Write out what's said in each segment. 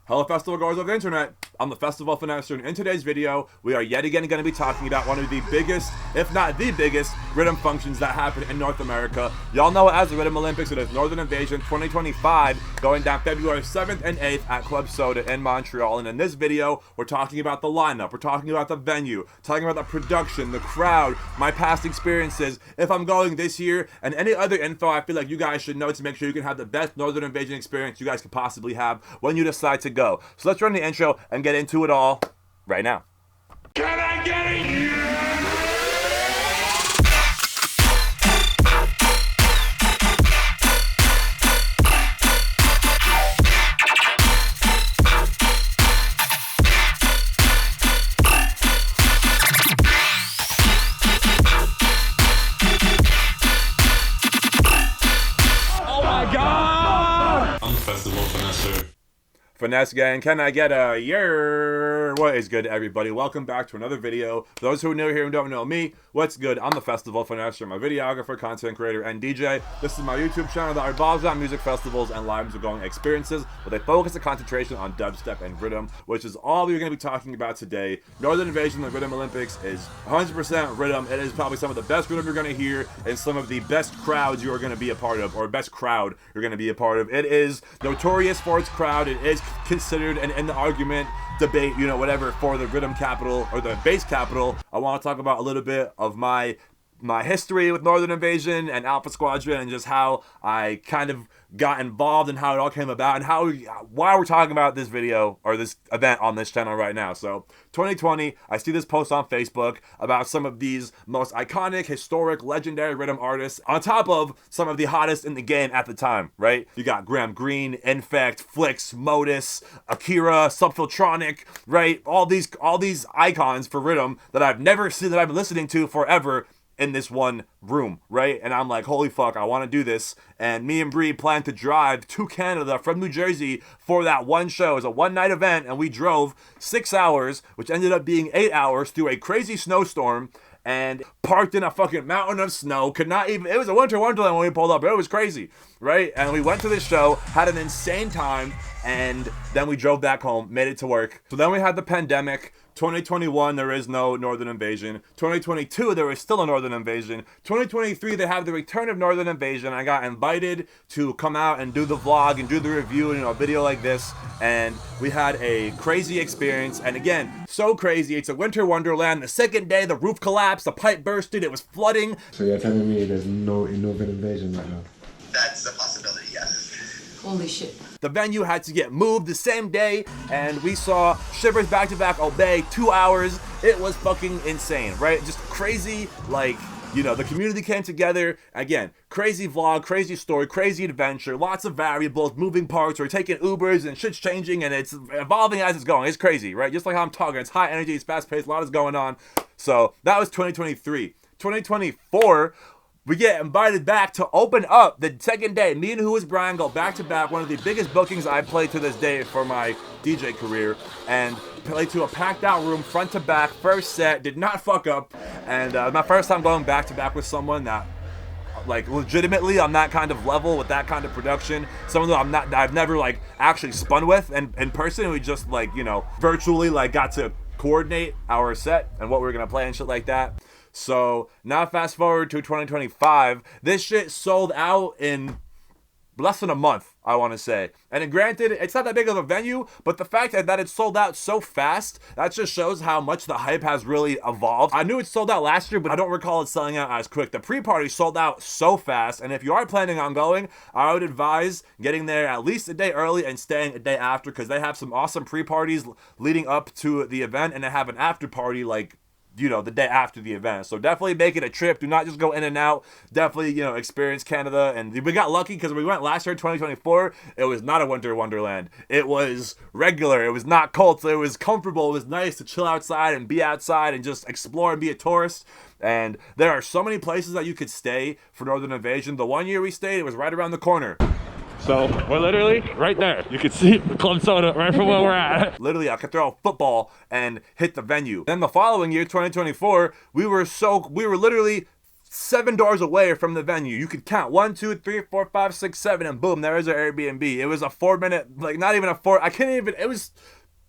Hello festival goers of the internet, I'm the Festival Finesser, and in today's video, we are yet again going to be talking about one of the biggest, if not the biggest, rhythm functions that happen in North America. Y'all know it as the Rhythm Olympics. It is Northern Invasion 2025, going down February 7th and 8th at Club Soda in Montreal. And in this video, we're talking about the lineup, we're talking about the venue, talking about the production, the crowd, my past experiences, if I'm going this year, and any other info I feel like you guys should know to make sure you can have the best Northern Invasion experience you guys could possibly have when you decide to go. So let's run the intro and get into it all right now. Can I get it? Oh my God! I'm the Festival Finesser. Finesse gang, can I get a yer? What is good, everybody? Welcome back to another video. For those who are new here and don't know me, what's good? I'm the Festival Finesser, my videographer, content creator, and DJ. This is my YouTube channel that revolves around music festivals and live music-going experiences with a focus and concentration on dubstep and rhythm, which is all we're going to be talking about today. Northern Invasion, the Rhythm Olympics, is 100% rhythm. It is probably some of the best rhythm you're going to hear and some of the best crowds you are going to be a part of, or best crowd you're going to be a part of. It is notorious for its crowd. It is considered and in the argument, debate, you know, whatever, for the rhythm capital or the bass capital. I want to talk about a little bit of my history with Northern Invasion and Alpha Squadron and just how I kind of got involved and how it all came about and why we're talking about this video or this event on this channel right now. So 2020, I see this post on Facebook about some of these most iconic, historic, legendary rhythm artists on top of some of the hottest in the game at the time, right? You got Graham Greene, Infect, Flix, Modus, Akira, Subfiltronic, right? All these icons for rhythm that I've never seen, that I've been listening to forever in this one room, right? And I'm like, holy fuck, I want to do this. And me and Bree planned to drive to Canada from New Jersey for that one show. It was a one-night event, and we drove 6 hours, which ended up being 8 hours, through a crazy snowstorm and parked in a fucking mountain of snow. It was a winter wonderland when we pulled up, but it was crazy, right? And we went to this show, had an insane time, and then we drove back home, made it to work. So then we had the pandemic. 2021, there is no Northern Invasion. 2022, there is still a Northern Invasion. 2023, they have the return of Northern Invasion. I got invited to come out and do the vlog and do the review and, you know, a video like this. And we had a crazy experience. And again, so crazy. It's a winter wonderland. The second day, the roof collapsed, the pipe bursted, it was flooding. So you're telling me there's no Northern Invasion right now? That's a possibility, yeah. Holy shit. The venue had to get moved the same day, and we saw Shivers back-to-back Obey, 2 hours. It was fucking insane, right? Just crazy, like, you know, the community came together. Again, crazy vlog, crazy story, crazy adventure, lots of variables, moving parts. We're taking Ubers and shit's changing and it's evolving as it's going. It's crazy, right? Just like how I'm talking. It's high energy, it's fast-paced, a lot is going on. So that was 2023. 2024, we get invited back to open up the second day. Me and Who Is Brian go back to back. One of the biggest bookings I've played to this day for my DJ career. And played to a packed out room, front to back, first set, did not fuck up. And my first time going back to back with someone that, like, legitimately on that kind of level with that kind of production, someone that I've never like actually spun with and in person. We just, like, you know, virtually like got to coordinate our set and what we were gonna play and shit like that. So now fast forward to 2025, this shit sold out in less than a month, I want to say. And granted, it's not that big of a venue, but the fact that it sold out so fast, that just shows how much the hype has really evolved. I knew it sold out last year, but I don't recall it selling out as quick. The pre-party sold out so fast, and if you are planning on going, I would advise getting there at least a day early and staying a day after, because they have some awesome pre-parties leading up to the event, and they have an after party, like, you know, the day after the event. So definitely make it a trip. Do not just go in and out. Definitely, you know, experience Canada. And we got lucky because we went last year, 2024. It was not a winter wonderland. It was regular. It was not cold. So it was comfortable. It was nice to chill outside and be outside and just explore and be a tourist. And there are so many places that you could stay for Northern Invasion. The one year we stayed, it was right around the corner. So we're literally right there. You can see Club Soda right from where we're at. Literally, I could throw a football and hit the venue. Then the following year, 2024, we were literally 7 doors away from the venue. You could count 1, 2, 3, 4, 5, 6, 7, and boom, there is our Airbnb. It was a 4-minute, like not even a 4. I can't even. It was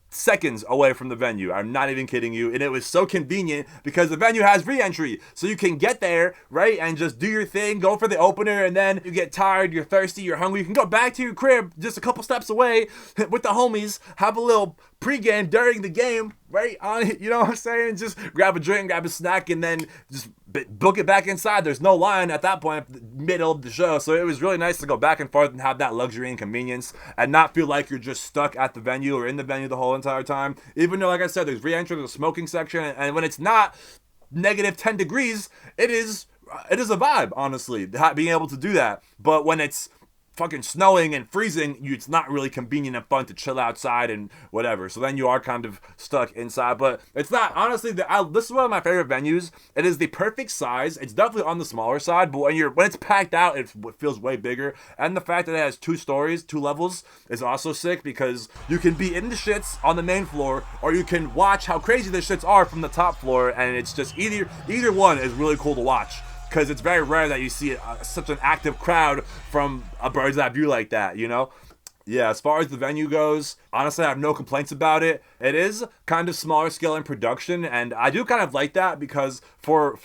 seconds away from the venue. I'm not even kidding you. And it was so convenient because the venue has re-entry. So you can get there, right, and just do your thing, go for the opener, and then you get tired, you're thirsty, you're hungry. You can go back to your crib just a couple steps away with the homies, have a little pregame during the game, right? You know what I'm saying? Just grab a drink, grab a snack, and then just book it back inside. There's no line at that point, middle of the show. So it was really nice to go back and forth and have that luxury and convenience and not feel like you're just stuck at the venue or in the venue the whole entire time. Even though, like I said, there's re-entry, there's a smoking section, and when it's not negative 10 degrees, it is a vibe, honestly, being able to do that. But when it's fucking snowing and freezing, it's not really convenient and fun to chill outside and whatever. So then you are kind of stuck inside. But it's not, honestly, this is one of my favorite venues. It is the perfect size. It's definitely on the smaller side, but when it's packed out, it feels way bigger. And the fact that it has 2 stories, 2 levels, is also sick because you can be in the shits on the main floor, or you can watch how crazy the shits are from the top floor, and it's just either one is really cool to watch. Because it's very rare that you see such an active crowd from a bird's eye view like that, you know? Yeah, as far as the venue goes, honestly, I have no complaints about it. It is kind of smaller scale in production, and I do kind of like that because for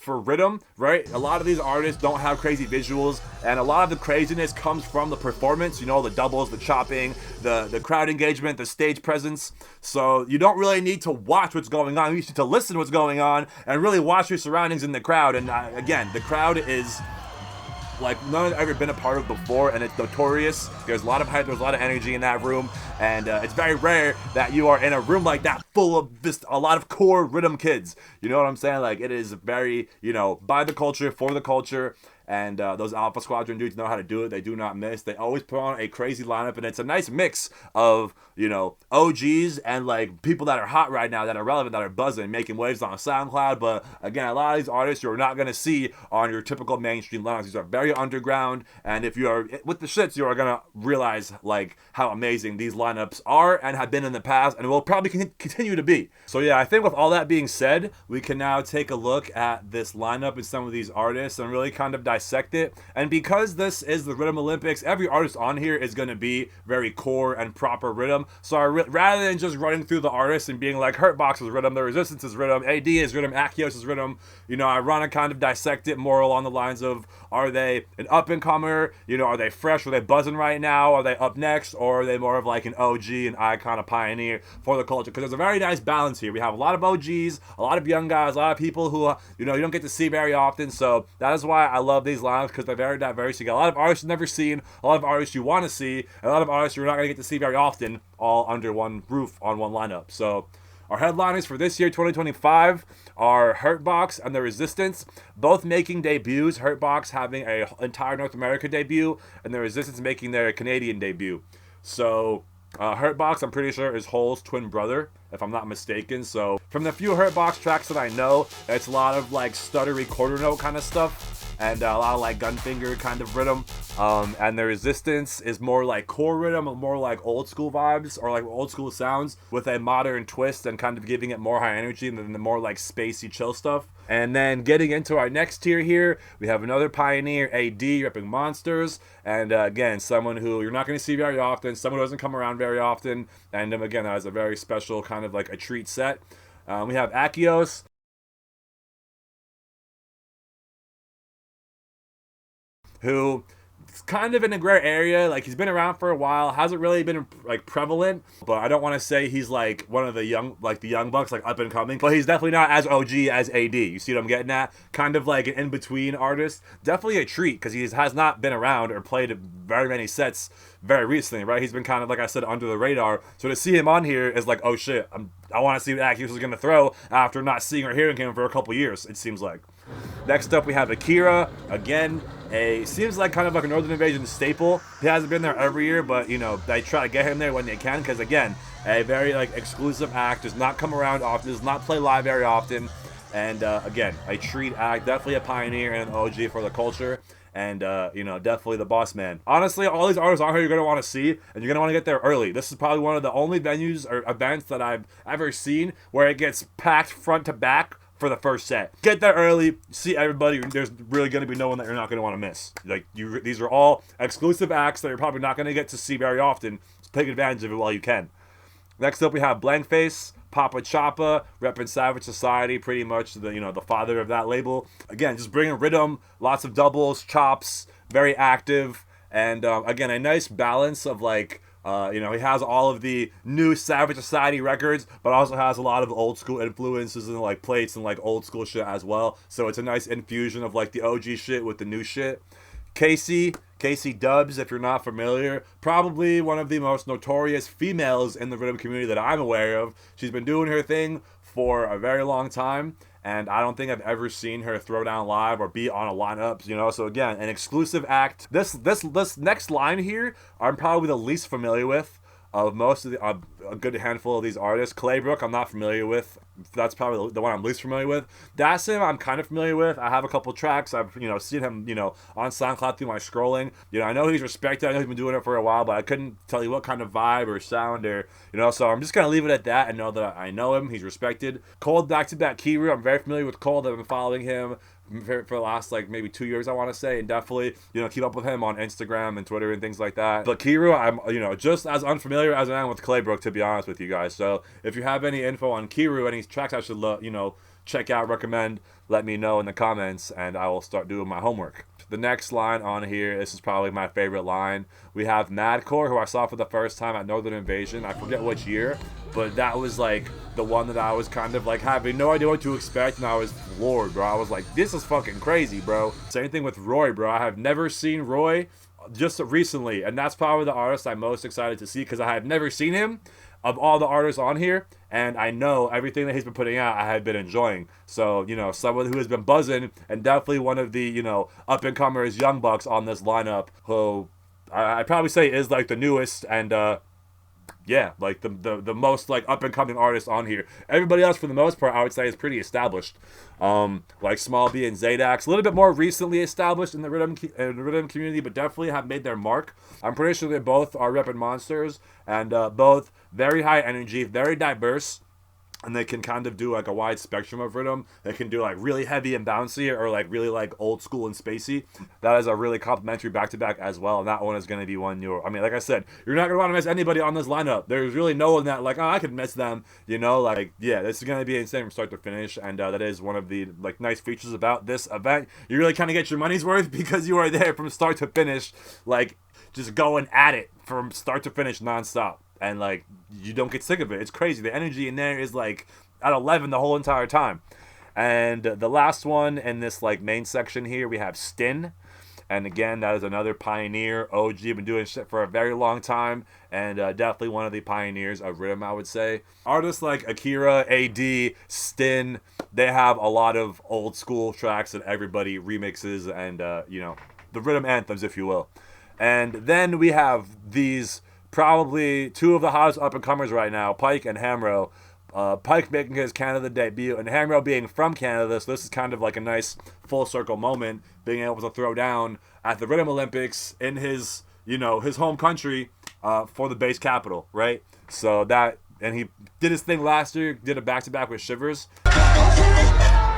rhythm, right? A lot of these artists don't have crazy visuals, and a lot of the craziness comes from the performance, you know, the doubles, the chopping, the crowd engagement, the stage presence. So you don't really need to watch what's going on. You need to listen to what's going on and really watch your surroundings in the crowd. And again, the crowd is like none I've ever been a part of before, and it's notorious. There's a lot of hype, there's a lot of energy in that room, and it's very rare that you are in a room like that full of a lot of core rhythm kids. You know what I'm saying? Like, it is very, you know, by the culture, for the culture. And those Alpha Squadron dudes know how to do it. They do not miss. They always put on a crazy lineup, and it's a nice mix of, you know, OGs and like people that are hot right now, that are relevant, that are buzzing, making waves on SoundCloud. But again, a lot of these artists you're not gonna see on your typical mainstream lineups. These are very underground, and if you are with the shits, you are gonna realize like how amazing these lineups are and have been in the past, and will probably continue to be. So yeah, I think with all that being said, we can now take a look at this lineup and some of these artists and really kind of dissect it. And because this is the Rhythm Olympics, every artist on here is going to be very core and proper rhythm. So rather than just running through the artists and being like, Hurtbox is rhythm, The Resistance is rhythm, AD is rhythm, Akios is rhythm, you know, I want to kind of dissect it more along the lines of, are they an up-and-comer? You know, are they fresh? Are they buzzing right now? Are they up next? Or are they more of like an OG, an icon, a pioneer for the culture? Because there's a very nice balance here. We have a lot of OGs, a lot of young guys, a lot of people who, you know, you don't get to see very often. So that is why I love these lineups, because they're very diverse. You got a lot of artists you've never seen, a lot of artists you want to see, and a lot of artists you're not going to get to see very often, all under one roof on one lineup. So our headliners for this year, 2025, are Hurtbox and The Resistance, both making debuts. Hurtbox having an entire North America debut, and The Resistance making their Canadian debut. So Hurtbox, I'm pretty sure, is Hole's twin brother, if I'm not mistaken. So from the few Hurtbox tracks that I know, it's a lot of like stuttery quarter note kind of stuff, and a lot of like gunfinger kind of rhythm. And The Resistance is more like core rhythm, more like old school vibes, or like old school sounds with a modern twist, and kind of giving it more high energy than the more like spacey chill stuff. And then getting into our next tier here, we have another pioneer, AD, repping Monsters. And again, someone who you're not going to see very often, someone who doesn't come around very often. And again, that is a very special kind of like a treat set. We have Akios, who is kind of in a gray area. Like, he's been around for a while, hasn't really been like prevalent, but I don't want to say he's like one of the young bucks, like up and coming, but he's definitely not as OG as AD. You see what I'm getting at? Kind of like an in-between artist. Definitely a treat, because he has not been around or played very many sets very recently, right? He's been kind of, like I said, under the radar. So to see him on here is like, oh shit, I want to see what Akios is going to throw after not seeing or hearing him for a couple years, it seems like. Next up, we have Akira. Again, seems like kind of like a Northern Invasion staple. He hasn't been there every year, but you know, they try to get him there when they can, because again, a very like exclusive act, does not come around often, does not play live very often, and again, a treat act, definitely a pioneer and an OG for the culture. And, you know, definitely the boss man. Honestly, all these artists on here you're going to want to see, and you're going to want to get there early. This is probably one of the only venues or events that I've ever seen where it gets packed front to back for the first set. Get there early, see everybody. There's really going to be no one that you're not going to want to miss. Like, these are all exclusive acts that you're probably not going to get to see very often. So take advantage of it while you can. Next up, we have Blankface, Papa Choppa, repping Savage Society, pretty much the father of that label. Again, just bringing rhythm, lots of doubles, chops, very active, and again, a nice balance of like, he has all of the new Savage Society records, but also has a lot of old school influences and like plates and like old school shit as well. So it's a nice infusion of like the OG shit with the new shit. Casey Dubs, if you're not familiar, probably one of the most notorious females in the rhythm community that I'm aware of. She's been doing her thing for a very long time, and I don't think I've ever seen her throw down live or be on a lineup, so again, an exclusive act. This next line here, I'm probably the least familiar with of most of a good handful of these artists. Claybrook, I'm not familiar with. That's probably the one I'm least familiar with. Dasim, I'm kind of familiar with. I have a couple tracks. I've, seen him, on SoundCloud through my scrolling. I know he's respected. I know he's been doing it for a while, but I couldn't tell you what kind of vibe or sound or, so I'm just going to leave it at that and know that I know him. He's respected. Cold, back-to-back Kiru. I'm very familiar with Cold. I've been following him for the last like maybe 2 years, I want to say, and definitely keep up with him on Instagram and Twitter and things like that. But Kiru, I'm just as unfamiliar as I am with Claybrook, to be honest with you guys. So if you have any info on Kiru, any tracks I should check out, recommend, let me know in the comments, and I will start doing my homework. The next line on here, this is probably my favorite line. We have Madcore, who I saw for the first time at Northern Invasion. I forget which year, but that was like the one that I was kind of like having no idea what to expect, and I was floored, bro. I was like, this is fucking crazy, bro. Same thing with Roy, bro. I have never seen Roy just recently, and that's probably the artist I'm most excited to see because I have never seen him of all the artists on here, and I know everything that he's been putting out I have been enjoying. So, someone who has been buzzing, and definitely one of the, up-and-comers, young bucks on this lineup, who I'd probably say is like the newest and, yeah, like the most like up-and-coming artist on here. Everybody else, for the most part, I would say is pretty established. Like Small B and Zadax, a little bit more recently established in the rhythm community, but definitely have made their mark. I'm pretty sure they both are repping monsters, and both very high energy, very diverse, and they can kind of do like a wide spectrum of rhythm. They can do like really heavy and bouncy, or like really like old school and spacey. That is a really complimentary back-to-back as well, and that one is going to be one like I said, you're not going to want to miss anybody on this lineup. There's really no one that like, oh, I could miss them, like, yeah, this is going to be insane from start to finish, and that is one of the like nice features about this event. You really kind of get your money's worth because you are there from start to finish, like just going at it from start to finish nonstop. And, like, you don't get sick of it. It's crazy. The energy in there is, like, at 11 the whole entire time. And the last one in this, like, main section here, we have Stin. And, again, that is another pioneer. OG, been doing shit for a very long time. And definitely one of the pioneers of rhythm, I would say. Artists like Akira, AD, Stin, they have a lot of old school tracks that everybody remixes and, the rhythm anthems, if you will. And then we have these probably two of the hottest up-and-comers right now, Pike and Hamro. Pike making his Canada debut, and Hamro being from Canada, so this is kind of like a nice full-circle moment, being able to throw down at the Rhythm Olympics in his, his home country for the base capital, right? So that, and he did his thing last year, did a back-to-back with Shivers. Hamro!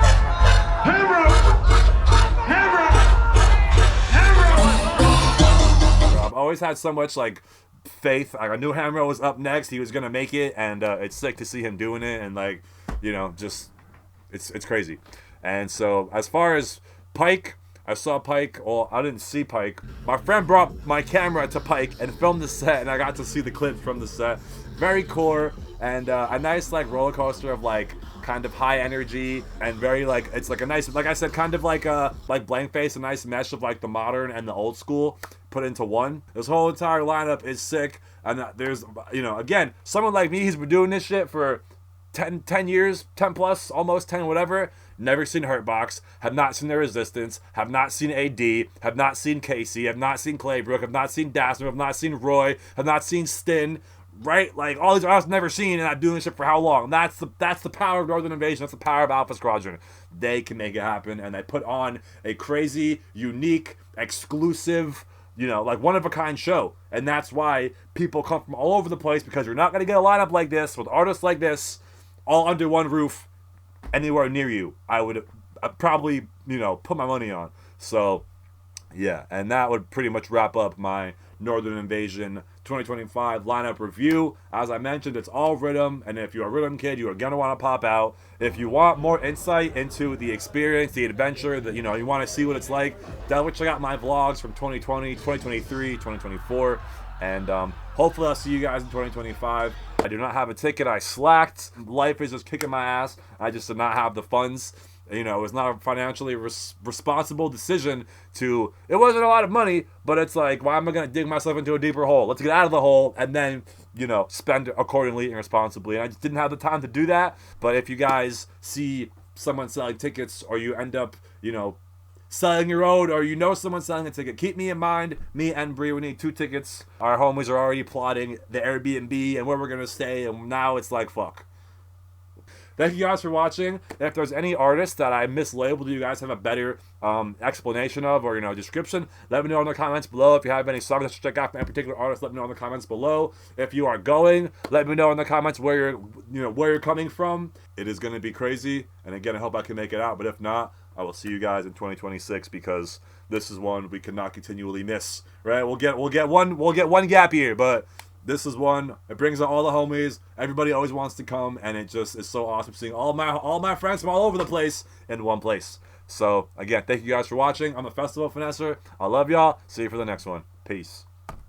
I've always had so much, like, faith. I knew Hamro was up next. He was gonna make it, and it's sick to see him doing it, and like, just it's crazy. And so as far as Pike, I saw Pike. Well, I didn't see Pike. My friend brought my camera to Pike and filmed the set, and I got to see the clips from the set. Very core, and a nice like roller coaster of like kind of high energy and very like, it's like a nice, like I said, kind of like Blankface, a nice mesh of like the modern and the old school put into one. This whole entire lineup is sick, and there's, again, someone like me, he's been doing this shit for 10 years, 10 plus, almost 10, whatever. Never seen Hurtbox, have not seen The Resistance, have not seen AD, have not seen Casey, have not seen Claybrook, have not seen Dassner, have not seen Roy, have not seen Stin, right? Like, all these artists I've never seen, and I'm doing this shit for how long? That's the power of Northern Invasion. That's the power of Alpha Squadron. They can make it happen, and they put on a crazy, unique, exclusive, like one-of-a-kind show. And that's why people come from all over the place, because you're not going to get a lineup like this with artists like this all under one roof anywhere near you, I would probably, you know, put my money on. So, yeah, and that would pretty much wrap up my Northern Invasion 2025 lineup review. As I mentioned, it's all Rhythm, and if you're a Rhythm kid, you are going to want to pop out. If you want more insight into the experience, the adventure, that, you know, you want to see what it's like, definitely check out my vlogs from 2020, 2023, 2024, and hopefully I'll see you guys in 2025. I do not have a ticket. I slacked. Life is just kicking my ass. I just did not have the funds. You know, it was not a financially responsible decision to, it wasn't a lot of money, but it's like, why am I going to dig myself into a deeper hole? Let's get out of the hole and then, you know, spend accordingly and responsibly. And I just didn't have the time to do that. But if you guys see someone selling tickets, or you end up, you know, selling your own, or you know someone selling a ticket, keep me in mind. Me and Bree, we need 2 tickets. Our homies are already plotting the Airbnb and where we're going to stay, and now it's like, fuck. Thank you guys for watching. If there's any artists that I mislabeled, you guys have a better explanation of, or, you know, description, let me know in the comments below. If you have any songs that you check out from any particular artist, let me know in the comments below. If you are going, let me know in the comments where you're coming from. It is going to be crazy, and again, I hope I can make it out. But if not, I will see you guys in 2026, because this is one we cannot continually miss. Right? We'll get one gap year, but this is one. It brings out all the homies. Everybody always wants to come, and it just is so awesome seeing all my friends from all over the place in one place. So again, thank you guys for watching. I'm the Festival Finesser. I love y'all. See you for the next one. Peace.